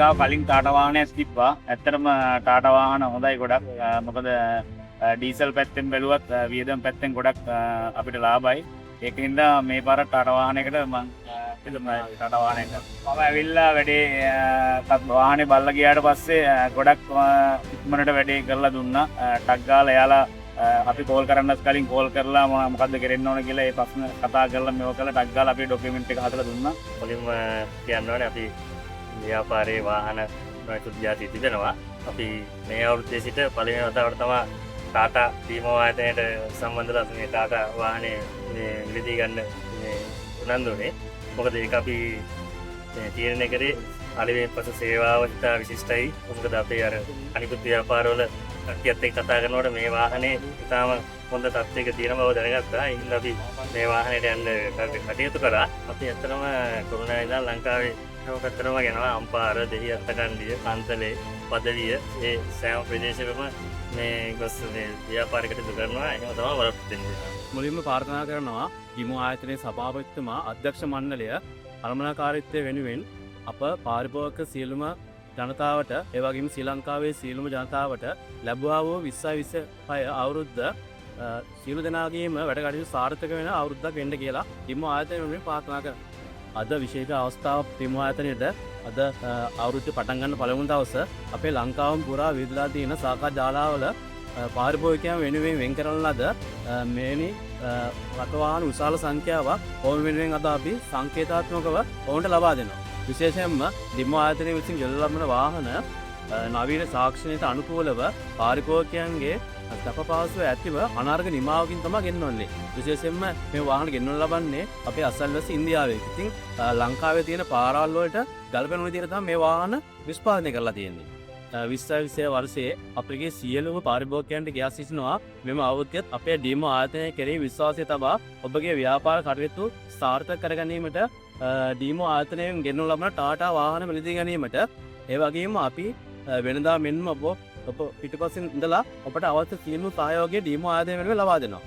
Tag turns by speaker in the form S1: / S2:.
S1: ගාව කලින් ටාටා වාහනයක් තිබ්බා. ඇත්තටම ටාටා වාහන හොඳයි ගොඩක්. මොකද ඩීසල් පැත්තෙන් බැලුවත් වියදම් පැත්තෙන් ගොඩක් අපිට ලාභයි. ඒකින්ද මේ පාර ටාටා වාහනයකට මම ටාටා වාහනයකට මම ඇවිල්ලා වැඩේ වාහනේ බල්ලා ගියාට පස්සේ ගොඩක් ඉක්මනට වැඩේ කරලා දුන්නා. ටක් ගාලා එයාලා අපි කෝල් කරන්නත් කලින් කෝල් කරලා මොකද්ද කරෙන්න ඕන කියලා ඒ ප්‍රශ්න කතා කරලා මේක කරලා ටක් ගාලා අපි ඩොකියුමන්ට් එක හදලා දුන්නා.
S2: මුලින්ම කියන්න ඕනේ අපි ව්‍යාපාරයේ වාහන නොයෙකුත් જાති තිබෙනවා. අපි මේ අවුරුද්දේ සිට පළවෙනි වතාවට තමයි ටාටා ඩීමෝ ආයතනයට සම්බන්ධලා මේ ටාටා වාහනේ මේ විලදී ගන්න මේ උනන්දු වෙන්නේ. මොකද ඒක අපි තීරණය කරේ අලෙවින් පසු සේවාව ඉතා විශිෂ්ටයි. මොකද අපේ අර අනිකුත් ව්‍යාපාරවල කට්ටියත් එක්ක කතා කරනකොට මේ වාහනේ ඉතාම හොඳ තත්ත්වයක තියෙන බව දැනගත්තා. ඒ හින්දා අපි මේ වාහනේට යන්න කටයුතු කරා. අපි ඇත්තටම කොරුණා ඉඳන් ලංකාවේ හැමපැත්තටම ගෙනවා අම්පාර, දෙහි අත්තකණ්ඩිය, කන්තලේ, පදවිය ඒ සෑම ප්‍රදේශයකම මේ ගොස් ව්‍යාපාර කටයුතු කරනවා. එහෙම තමයි වරප්පු දෙන්නේ.
S3: මුලින්ම ප්‍රාර්ථනා කරනවා ඩීමෝ ආයතනයේ සභාපතිතුමා අධ්‍යක්ෂ මණ්ඩලය කළමනාකාරීත්වය වෙනුවෙන් අප පාරිභෝගික සියලුම ජනතාවට ඒ වගේම ශ්‍රී ලංකාවේ සියලුම ජනතාවට ලැබුවා වූ 2026 අවුරුද්ද සියලු දෙනාගේම වැඩ කටයුතු සාර්ථක වෙන අවුරුද්දක් වෙන්න කියලා ඩීමෝ ආයතනය වෙනුවෙන් ප්‍රාර්ථනා කරනවා. අද විශේෂ අවස්ථාවක් ඩීමෝ ආයතනයේද අද අවුරුද්ද පටන් ගන්න පළමු දවස අපේ ලංකාවම පුරා විදලා තියෙන සාකච්ඡා ජාලාවල පාරිභෝගිකයන් වෙනුවෙන් වෙන් කරන ලද මෙවැනි රථවාහන විශාල සංඛ්‍යාවක් ඔවුන් වෙනුවෙන් අද අපි සංකේතාත්මකව ඔවුන්ට ලබා දෙනවා. විශේෂයෙන්ම ඩීමෝ ආයතනය විසින් ගෙනල්ලා ලබන වාහන නවීන තාක්ෂණයට අනුකූලව පාරිභෝගිකයන්ගේ සැපපහසුව ඇතිව අනාර්ග නිමාවකින් තමයි ගෙන්වන්නේ. විශේෂයෙන්ම මේ වාහන ගෙන්වන්න ලබන්නේ අපේ අසල්වැසි ඉන්දියාවේ. ඉතින් ලංකාවේ තියෙන පාරවල් වලට ගලපෙන විදිහට තමයි මේ වාහන නිෂ්පාදනය කරලා තියෙන්නේ. 2020 වර්ෂයේ අපගේ සියලුම පාරිභෝගිකයන්ට කියා සිටිනවා මෙම අවුරුද්දත් අපේ ඩීමෝ ආයතනය කෙරෙහි විශ්වාසය තබා ඔබගේ ව්‍යාපාර කටයුතු සාර්ථක කර ගැනීමට ඩීමෝ ආයතනයෙන් ගෙනු ලබන ටාටා වාහන මිලදී ගැනීමට ඒ වගේම අපි වෙනදා මෙන්ම ඔබ පිටුපසින් ඉඳලා ඔබට අවශ්‍ය සියලුම සහයෝගය ඩීමෝ ආයතනය වෙනුවෙන් ලබා දෙනවා.